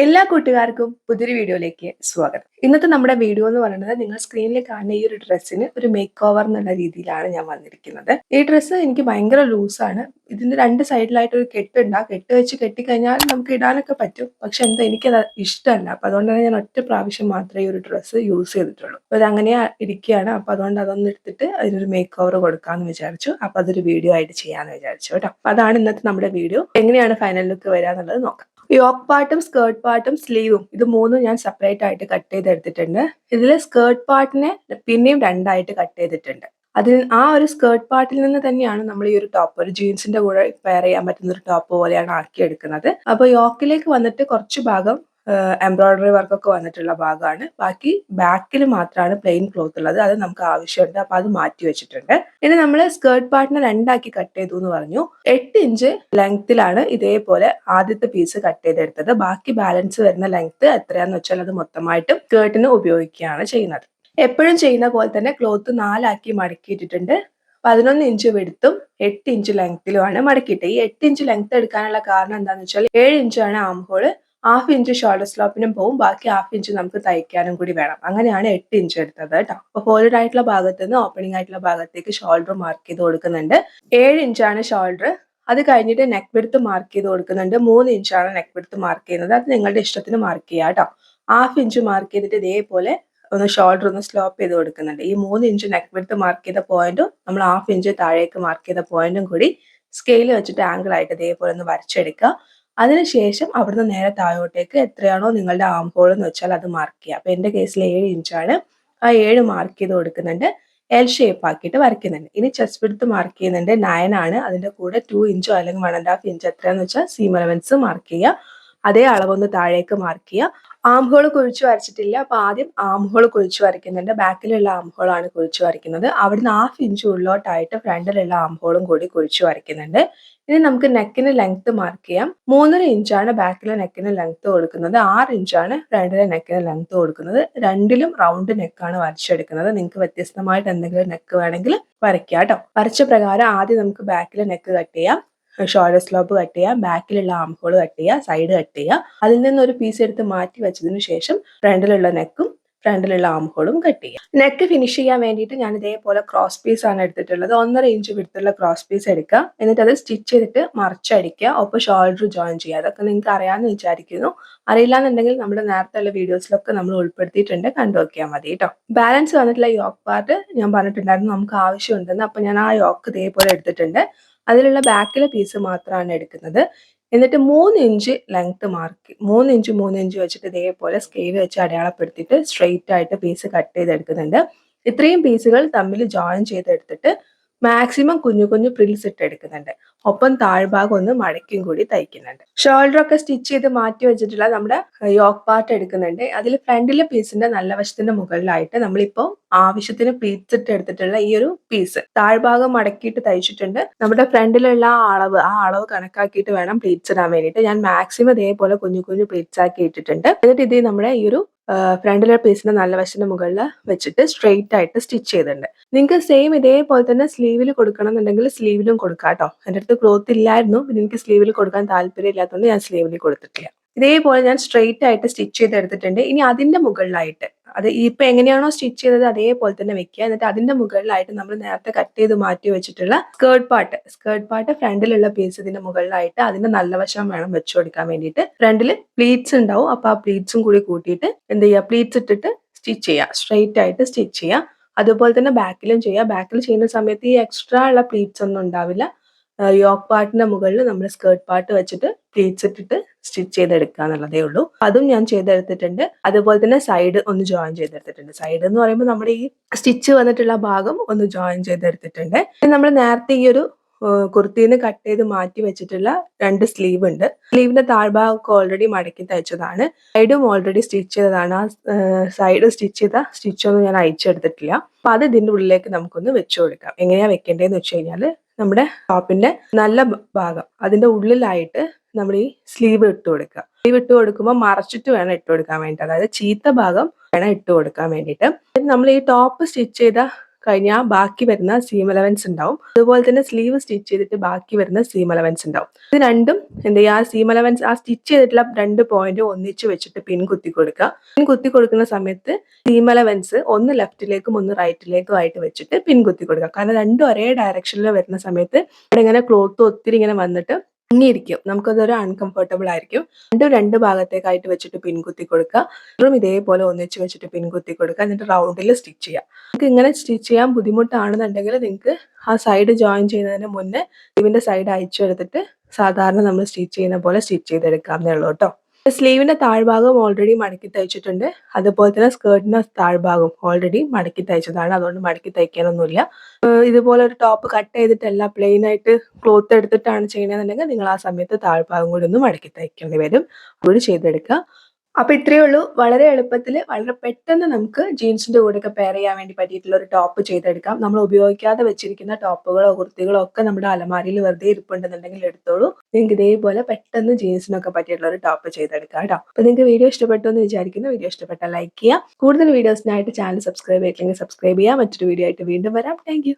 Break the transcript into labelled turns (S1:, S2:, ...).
S1: എല്ലാ കൂട്ടുകാർക്കും പുതിയൊരു വീഡിയോയിലേക്ക് സ്വാഗതം. ഇന്നത്തെ നമ്മുടെ വീഡിയോ എന്ന് പറയുന്നത് നിങ്ങൾ സ്ക്രീനിൽ കാണുന്ന ഈ ഒരു ഡ്രസ്സിന് ഒരു മേക്ക് ഓവർ എന്നുള്ള രീതിയിലാണ് ഞാൻ വന്നിരിക്കുന്നത്. ഈ ഡ്രസ്സ് എനിക്ക് ഭയങ്കര ലൂസാണ്. ഇതിന്റെ രണ്ട് സൈഡിലായിട്ട് ഒരു കെട്ടുണ്ട്. ആ കെട്ട് വെച്ച് കെട്ടിക്കഴിഞ്ഞാൽ നമുക്ക് ഇടാനൊക്കെ പറ്റും. പക്ഷെ എന്തോ എനിക്കത് ഇഷ്ടമല്ല. അപ്പൊ അതുകൊണ്ടാണ് ഞാൻ ഒറ്റ പ്രാവശ്യം മാത്രമേ ഈ ഒരു ഡ്രസ്സ് യൂസ് ചെയ്തിട്ടുള്ളൂ. അപ്പൊ അത് അങ്ങനെ ഇരിക്കുകയാണ്. അപ്പൊ അതുകൊണ്ട് അതൊന്ന് എടുത്തിട്ട് അതിനൊരു മേക്ക് ഓവർ കൊടുക്കാമെന്ന് വിചാരിച്ചു. അപ്പൊ അതൊരു വീഡിയോ ആയിട്ട് ചെയ്യാമെന്ന് വിചാരിച്ചു കേട്ടോ. അപ്പൊ അതാണ് ഇന്നത്തെ നമ്മുടെ വീഡിയോ. എങ്ങനെയാണ് ഫൈനൽ ലുക്ക് വരിക എന്നുള്ളത് നോക്കാം. യോക്ക് പാർട്ടും സ്കേർട്ട് പാർട്ടും സ്ലീവും ഇത് മൂന്നും ഞാൻ സെപ്പറേറ്റ് ആയിട്ട് കട്ട് ചെയ്തെടുത്തിട്ടുണ്ട്. ഇതിൽ സ്കേർട്ട് പാർട്ടിനെ പിന്നെയും രണ്ടായിട്ട് കട്ട് ചെയ്തിട്ടുണ്ട്. അതിൽ ആ ഒരു സ്കേർട്ട് പാർട്ടിൽ നിന്ന് തന്നെയാണ് നമ്മൾ ഈ ഒരു ടോപ്പ് ഒരു ജീൻസിന്റെ കൂടെ പെയർ ചെയ്യാൻ പറ്റുന്ന ഒരു ടോപ്പ് പോലെയാണ് ആക്കിയെടുക്കുന്നത്. അപ്പൊ യോക്കിലേക്ക് വന്നിട്ട് കുറച്ച് ഭാഗം എംബ്രോയിഡറി വർക്കൊക്കെ വന്നിട്ടുള്ള ഭാഗമാണ്. ബാക്കി ബാക്കിൽ മാത്രമാണ് പ്ലെയിൻ ക്ലോത്ത് ഉള്ളത്. അത് നമുക്ക് ആവശ്യമുണ്ട്. അപ്പൊ അത് മാറ്റി വെച്ചിട്ടുണ്ട്. ഇനി നമ്മൾ സ്കേർട്ട് പാർട്ടിനെ രണ്ടാക്കി കട്ട് ചെയ്തു എന്ന് പറഞ്ഞു. 8 ഇഞ്ച് ലെങ്ത്തിലാണ് ഇതേപോലെ ആദ്യത്തെ പീസ് കട്ട് ചെയ്തെടുത്തത്. ബാക്കി ബാലൻസ് വരുന്ന ലെങ്ത്ത് എത്രയാന്ന് വെച്ചാൽ അത് മൊത്തമായിട്ടും സ്കേർട്ടിന് ഉപയോഗിക്കുകയാണ് ചെയ്യുന്നത്. എപ്പോഴും ചെയ്യുന്ന പോലെ തന്നെ ക്ലോത്ത് 4 ആക്കി മടക്കിയിട്ടിട്ടുണ്ട്. 11 ഇഞ്ച് വിടുത്തും 8 ഇഞ്ച് ലെങ്ത്തിലുമാണ് മടക്കിയിട്ട്. ഈ 8 ഇഞ്ച് ലെങ്ത്ത് എടുക്കാനുള്ള കാരണം എന്താണെന്ന് വെച്ചാൽ 7 ഇഞ്ചാണ് ആം ഹോള്, 1/2 ഇഞ്ച് ഷോൾഡർ സ്ലോപ്പിനും പോവും, ബാക്കി 1/2 ഇഞ്ച് നമുക്ക് തയ്ക്കാനും കൂടി വേണം. അങ്ങനെയാണ് 8 ഇഞ്ച് എടുത്തത് കേട്ടോ. അപ്പൊ ഫോൾഡ് ആയിട്ടുള്ള ഭാഗത്ത് നിന്ന് ഓപ്പണിംഗ് ആയിട്ടുള്ള ഭാഗത്തേക്ക് ഷോൾഡർ മാർക്ക് ചെയ്ത് കൊടുക്കുന്നുണ്ട്. 7 ഇഞ്ചാണ് ഷോൾഡർ. അത് കഴിഞ്ഞിട്ട് നെക്ക് വിഡ്ത്ത് മാർക്ക് ചെയ്ത് കൊടുക്കുന്നുണ്ട്. 3 ഇഞ്ചാണ് നെക്ക് വിഡ്ത്ത് മാർക്ക് ചെയ്യുന്നത്. അത് നിങ്ങളുടെ ഇഷ്ടത്തിന് മാർക്ക് ചെയ്യാം കേട്ടോ. 1/2 ഇഞ്ച് മാർക്ക് ചെയ്തിട്ട് ഇതേപോലെ ഒന്ന് ഷോൾഡർ ഒന്ന് സ്ലോപ്പ് ചെയ്ത് കൊടുക്കുന്നുണ്ട്. ഈ 3 ഇഞ്ച് നെക്ക് വിഡ്ത്ത് മാർക്ക് ചെയ്ത പോയിന്റും നമ്മൾ 1/2 ഇഞ്ച് താഴേക്ക് മാർക്ക് ചെയ്ത പോയിന്റും കൂടി സ്കെയിൽ വെച്ചിട്ട് ആംഗിൾ ആയിട്ട് ഇതേപോലെ ഒന്ന് വരച്ചെടുക്കുക. അതിനുശേഷം അവിടുന്ന് നേരെ താഴോട്ടേക്ക് എത്രയാണോ നിങ്ങളുടെ ആം ഹോൾ എന്ന് വെച്ചാൽ അത് മാർക്ക് ചെയ്യുക. അപ്പൊ എന്റെ കേസിൽ 7 ഇഞ്ചാണ്. ആ 7 മാർക്ക് ചെയ്ത് കൊടുക്കുന്നുണ്ട്. എൽ ഷേപ്പ് ആക്കിയിട്ട് വരയ്ക്കുന്നുണ്ട്. ഇനി ചെസ്റ്റ് വിഡ്ത്ത് മാർക്ക് ചെയ്യുന്നുണ്ട്. 9 ആണ്. അതിന്റെ കൂടെ 2 ഇഞ്ചോ അല്ലെങ്കിൽ 1.5 ഇഞ്ച് എത്രയാന്ന് വെച്ചാൽ സീം അലവൻസ് മാർക്ക് ചെയ്യുക. അതേ അളവൊന്ന് താഴേക്ക് മാർക്ക് ചെയ്യുക. ആം ഹോൾ കുഴിച്ച് വരച്ചിട്ടില്ല. അപ്പൊ ആദ്യം ആം ഹോൾ കുഴിച്ച് വരയ്ക്കുന്നുണ്ട്. ബാക്കിലുള്ള ആം ഹോൾ ആണ് കുഴിച്ച് വരയ്ക്കുന്നത്. അവിടുന്ന് 1/2 ഇഞ്ച് ഉള്ളോട്ടായിട്ട് ഫ്രണ്ടിലുള്ള ആം ഹോളും കൂടി കുഴിച്ച് വരയ്ക്കുന്നുണ്ട്. ഇനി നമുക്ക് നെക്കിന് ലെങ്ത് മാർക്ക് ചെയ്യാം. 3.5 ഇഞ്ചാണ് ബാക്കിലെ നെക്കിന് ലെങ്ത് കൊടുക്കുന്നത്. 6 ഇഞ്ചാണ് ഫ്രണ്ടിലെ നെക്കിന് ലെങ്ത് കൊടുക്കുന്നത്. രണ്ടിലും റൗണ്ട് നെക്കാണ് വരച്ചെടുക്കുന്നത്. നിങ്ങൾക്ക് വ്യത്യസ്തമായിട്ട് എന്തെങ്കിലും നെക്ക് വേണമെങ്കിൽ വരയ്ക്കാം കേട്ടോ. വരച്ച പ്രകാരം ആദ്യം നമുക്ക് ബാക്കിലെ നെക്ക് കട്ട് ചെയ്യാം, ഷോൾഡർ സ്ലോപ്പ് കട്ട് ചെയ്യാം, ബാക്കിലുള്ള ആം ഹോൾ കട്ട് ചെയ്യുക, സൈഡ് കട്ട് ചെയ്യുക. അതിൽ നിന്ന് ഒരു പീസ് എടുത്ത് മാറ്റി വെച്ചതിന് ശേഷം ഫ്രണ്ടിലുള്ള നെക്കും ഫ്രണ്ടിലുള്ള ആം ഹോളും കട്ട് ചെയ്യുക. നെക്ക് ഫിനിഷ് ചെയ്യാൻ വേണ്ടിയിട്ട് ഞാൻ ഇതേപോലെ ക്രോസ് പീസ് ആണ് എടുത്തിട്ടുള്ളത്. 1.5 ഇഞ്ച് വിടുത്തുള്ള ക്രോസ് പീസ് എടുക്കുക. എന്നിട്ട് അത് സ്റ്റിച്ച് ചെയ്തിട്ട് മറിച്ചടിക്കുക. ഒപ്പം ഷോൾഡർ ജോയിൻ ചെയ്യുക. അതൊക്കെ നിങ്ങൾക്ക് അറിയാമെന്ന് വിചാരിക്കുന്നു. അറിയില്ല എന്നുണ്ടെങ്കിൽ നമ്മുടെ നേരത്തെ ഉള്ള വീഡിയോസിലൊക്കെ നമ്മൾ ഉൾപ്പെടുത്തിയിട്ടുണ്ട്, കണ്ടു നോക്കിയാൽ മതി കേട്ടോ. ബാലൻസ് വന്നിട്ടുള്ള യോക്ക് പാർട്ട് ഞാൻ പറഞ്ഞിട്ടുണ്ടായിരുന്നു നമുക്ക് ആവശ്യമുണ്ടെന്ന്. അപ്പൊ ഞാൻ ആ യോക്ക് ഇതേപോലെ എടുത്തിട്ടുണ്ട്. അതിലുള്ള ബാക്കിലെ പീസ് മാത്രമാണ് എടുക്കുന്നത്. എന്നിട്ട് 3 ഇഞ്ച് ലെങ്ത് മാർക്ക് 3 ഇഞ്ച് വെച്ചിട്ട് ഇതേപോലെ സ്കെയിൽ വെച്ച് അടയാളപ്പെടുത്തിയിട്ട് സ്ട്രെയിറ്റ് ആയിട്ട് പീസ് കട്ട് ചെയ്തെടുക്കുന്നുണ്ട്. ഇത്രയും പീസുകൾ തമ്മിൽ ജോയിൻ ചെയ്തെടുത്തിട്ട് മാക്സിമം കുഞ്ഞു കുഞ്ഞു പ്രിൽസ് ഇട്ട് എടുക്കുന്നുണ്ട്. ഒപ്പം താഴ്ഭാഗം ഒന്ന് മടക്കിയും കൂടി തയ്ക്കുന്നുണ്ട്. ഷോൾഡർ ഒക്കെ സ്റ്റിച്ച് ചെയ്ത് മാറ്റി വെച്ചിട്ടുള്ള നമ്മുടെ യോക്ക് പാർട്ട് എടുക്കുന്നുണ്ട്. അതിൽ ഫ്രണ്ടിലെ പീസിന്റെ നല്ല വശത്തിന്റെ മുകളിലായിട്ട് നമ്മളിപ്പോൾ ആവശ്യത്തിന് പ്ലീറ്റ്സ് ഇട്ട് എടുത്തിട്ടുള്ള ഈ ഒരു പീസ് താഴ്ഭാഗം മടക്കിയിട്ട് തയ്ച്ചിട്ടുണ്ട്. നമ്മുടെ ഫ്രണ്ടിലുള്ള ആ അളവ് കണക്കാക്കിയിട്ട് വേണം പ്ലീറ്റ്സ് ഇടാൻ വേണ്ടിയിട്ട്. ഞാൻ മാക്സിമം ഇതേപോലെ കുഞ്ഞു കുഞ്ഞു പ്ലീറ്റ്സ് ആക്കി ഇട്ടിട്ടുണ്ട്. എന്നിട്ട് ഇത് നമ്മുടെ ഈ ഒരു ഫ്രണ്ടിലെ പീസിന്റെ നല്ല വശത്തിന്റെ മുകളിൽ വെച്ചിട്ട് സ്ട്രെയിറ്റ് ആയിട്ട് സ്റ്റിച്ച് ചെയ്തിട്ടുണ്ട്. നിങ്ങൾക്ക് സെയിം ഇതേപോലെ തന്നെ സ്ലീവിൽ കൊടുക്കണം എന്നുണ്ടെങ്കിൽ സ്ലീവിലും കൊടുക്കാം കേട്ടോ. എൻ്റെ അടുത്ത് ക്ലോത്ത് ഇല്ലായിരുന്നു, പിന്നെ എനിക്ക് സ്ലീവിൽ കൊടുക്കാൻ താല്പര്യം ഇല്ലാത്തതുകൊണ്ട് ഞാൻ സ്ലീവിൽ കൊടുത്തിട്ടില്ല. ഇതേപോലെ ഞാൻ സ്ട്രെയിറ്റ് ആയിട്ട് സ്റ്റിച്ച് ചെയ്തെടുത്തിട്ടുണ്ട്. ഇനി അതിന്റെ മുകളിലായിട്ട് അത് ഇപ്പൊ എങ്ങനെയാണോ സ്റ്റിച്ച് ചെയ്തത് അതേപോലെ തന്നെ വെക്കുക. എന്നിട്ട് അതിന്റെ മുകളിലായിട്ട് നമ്മൾ നേരത്തെ കട്ട് ചെയ്ത് മാറ്റി വെച്ചിട്ടുള്ള സ്കേർട്ട് പാർട്ട് ഫ്രണ്ടിലുള്ള പീസ് ഇതിന്റെ മുകളിലായിട്ട് അതിന്റെ നല്ല വശം വേണം വെച്ചു കൊടുക്കാൻ വേണ്ടിയിട്ട്. ഫ്രണ്ടിൽ പ്ലീറ്റ്സ് ഉണ്ടാവും. അപ്പൊ ആ പ്ലീറ്റ്സും കൂടി കൂട്ടിയിട്ട് എന്ത് ചെയ്യുക, പ്ലീറ്റ്സ് ഇട്ടിട്ട് സ്റ്റിച്ച് ചെയ്യുക, സ്ട്രെയിറ്റ് ആയിട്ട് സ്റ്റിച്ച് ചെയ്യുക. അതുപോലെ തന്നെ ബാക്കിലും ചെയ്യുക. ബാക്കിൽ ചെയ്യുന്ന സമയത്ത് ഈ എക്സ്ട്രാ ഉള്ള പ്ലീറ്റ്സ് ഒന്നും ഉണ്ടാവില്ല. യോക്ക് പാർട്ടിന്റെ മുകളിൽ നമ്മൾ സ്കേർട്ട് പാർട്ട് വെച്ചിട്ട് പ്ലീറ്റ്സ് ഇട്ടിട്ട് സ്റ്റിച്ച് ചെയ്തെടുക്കുക എന്നുള്ളതേ ഉള്ളൂ. അതും ഞാൻ ചെയ്തെടുത്തിട്ടുണ്ട്. അതുപോലെ തന്നെ സൈഡ് ഒന്ന് ജോയിൻ ചെയ്തെടുത്തിട്ടുണ്ട്. സൈഡ് എന്ന് പറയുമ്പോൾ നമ്മുടെ ഈ സ്റ്റിച്ച് വന്നിട്ടുള്ള ഭാഗം ഒന്ന് ജോയിൻ ചെയ്തെടുത്തിട്ടുണ്ട്. നമ്മൾ നേരത്തെ ഈ ഒരു കുർത്തീന്ന് കട്ട് ചെയ്ത് മാറ്റി വെച്ചിട്ടുള്ള 2 സ്ലീവ് ഉണ്ട്. സ്ലീവിന്റെ താഴ്ഭാഗമൊക്കെ ഓൾറെഡി മടക്കി തയ്ച്ചതാണ്. സൈഡും ഓൾറെഡി സ്റ്റിച്ച് ചെയ്തതാണ്. ആ സൈഡ് സ്റ്റിച്ച് ചെയ്ത സ്റ്റിച്ചൊന്നും ഞാൻ അയച്ചെടുത്തിട്ടില്ല. അപ്പൊ അത് ഇതിന്റെ ഉള്ളിലേക്ക് നമുക്കൊന്ന് വെച്ചു കൊടുക്കാം. എങ്ങനെയാ വെക്കേണ്ടതെന്ന് വെച്ച് കഴിഞ്ഞാല് നമ്മുടെ ടോപ്പിന്റെ നല്ല ഭാഗം അതിന്റെ ഉള്ളിലായിട്ട് നമ്മൾ ഈ സ്ലീവ് ഇട്ട് കൊടുക്കുക. സ്ലീവ് ഇട്ട് കൊടുക്കുമ്പോൾ മറച്ചിട്ട് വേണം ഇട്ട് കൊടുക്കാൻ വേണ്ടിയിട്ട്. അതായത് ചീത്ത ഭാഗം വേണം ഇട്ട് കൊടുക്കാൻ വേണ്ടിയിട്ട്. നമ്മൾ ഈ ടോപ്പ് സ്റ്റിച്ച് ചെയ്ത കഴിഞ്ഞാൽ ബാക്കി വരുന്ന സീം അലവൻസ് ഉണ്ടാവും. അതുപോലെ തന്നെ സ്ലീവ് സ്റ്റിച്ച് ചെയ്തിട്ട് ബാക്കി വരുന്ന സീം അലവൻസ് ഉണ്ടാവും. ഇത് രണ്ടും എന്ത് ചെയ്യുക, ആ സീം അലവൻസ് ആ സ്റ്റിച്ച് ചെയ്തിട്ടുള്ള 2 പോയിന്റ് ഒന്നിച്ച് വെച്ചിട്ട് പിൻ കുത്തി കൊടുക്കുക. പിൻ കുത്തി കൊടുക്കുന്ന സമയത്ത് സീം അലവൻസ് ഒന്ന് ലെഫ്റ്റിലേക്കും ഒന്ന് റൈറ്റിലേക്കും ആയിട്ട് വെച്ചിട്ട് പിൻ കുത്തി കൊടുക്കുക. കാരണം രണ്ടും ഒരേ ഡയറക്ഷനിൽ വരുന്ന സമയത്ത് ഇവിടെ ഇങ്ങനെ ക്ലോത്ത് ഒത്തിരി ഇങ്ങനെ വന്നിട്ട് ഇങ്ങിയിരിക്കും, നമുക്കതൊരു അൺകംഫർട്ടബിൾ ആയിരിക്കും. രണ്ടും 2 ഭാഗത്തേക്കായിട്ട് വെച്ചിട്ട് പിൻ കുത്തി കൊടുക്കുക. ഇതേപോലെ ഒന്നിച്ച് വെച്ചിട്ട് പിൻ കുത്തി കൊടുക്കുക. എന്നിട്ട് റൗണ്ടിൽ സ്റ്റിച്ച് ചെയ്യുക. നിങ്ങൾക്ക് ഇങ്ങനെ സ്റ്റിച്ച് ചെയ്യാൻ ബുദ്ധിമുട്ടാണെന്നുണ്ടെങ്കിൽ നിങ്ങൾക്ക് ആ സൈഡ് ജോയിൻ ചെയ്യുന്നതിന് മുന്നേ സ്ലീവിന്റെ സൈഡ് അയച്ചെടുത്തിട്ട് സാധാരണ നമ്മൾ സ്റ്റിച്ച് ചെയ്യുന്ന പോലെ സ്റ്റിച്ച് ചെയ്തെടുക്കാവുന്നേ ഉള്ളൂ കേട്ടോ. സ്ലീവിന്റെ താഴ്ഭാഗം ഓൾറെഡി മടക്കി തയ്ച്ചിട്ടുണ്ട്. അതുപോലെ തന്നെ സ്കേർട്ടിന്റെ താഴ്ഭാഗം ഓൾറെഡി മടക്കി തയ്ച്ചതാണ്. അതുകൊണ്ട് മടക്കി തയ്ക്കാനൊന്നുമില്ല. ഇതുപോലെ ഒരു ടോപ്പ് കട്ട് ചെയ്തിട്ടല്ല പ്ലെയിൻ ആയിട്ട് ക്ലോത്ത് എടുത്തിട്ടാണ് ചെയ്യണമെന്നുണ്ടെങ്കിൽ നിങ്ങൾ ആ സമയത്ത് താഴ്ഭാഗം കൂടി ഒന്ന് മടക്കി തയ്ക്കേണ്ടി വരും. അതുകൂടി ചെയ്തെടുക്കുക. അപ്പൊ ഇത്രയേ ഉള്ളൂ. വളരെ എളുപ്പത്തിൽ വളരെ പെട്ടെന്ന് നമുക്ക് ജീൻസിന്റെ കൂടെയൊക്കെ പെയർ ചെയ്യാൻ വേണ്ടി പറ്റിയിട്ടുള്ള ഒരു ടോപ്പ് ചെയ്തെടുക്കാം. നമ്മൾ ഉപയോഗിക്കാതെ വെച്ചിരിക്കുന്ന ടോപ്പുകളോ കുർത്തികളോ ഒക്കെ നമ്മുടെ അലമാരിയിൽ വെറുതെ ഇരിപ്പുണ്ടെന്നുണ്ടെങ്കിൽ എടുത്തോളൂ. നിങ്ങൾക്ക് ഇതേപോലെ പെട്ടെന്ന് ജീൻസിനൊക്കെ പറ്റിയിട്ടുള്ള ഒരു ടോപ്പ് ചെയ്തെടുക്കാം കേട്ടോ. അപ്പൊ നിങ്ങൾക്ക് വീഡിയോ ഇഷ്ടപ്പെട്ടു എന്ന് വിചാരിക്കുന്നു. വീഡിയോ ഇഷ്ടപ്പെട്ടാൽ ലൈക്ക് ചെയ്യുക. കൂടുതൽ വീഡിയോസിനായിട്ട് ചാനൽ സബ്സ്ക്രൈബ് ചെയ്തില്ലെങ്കിൽ സബ്സ്ക്രൈബ് ചെയ്യുക. മറ്റൊരു വീഡിയോ ആയിട്ട് വീണ്ടും വരാം. താങ്ക്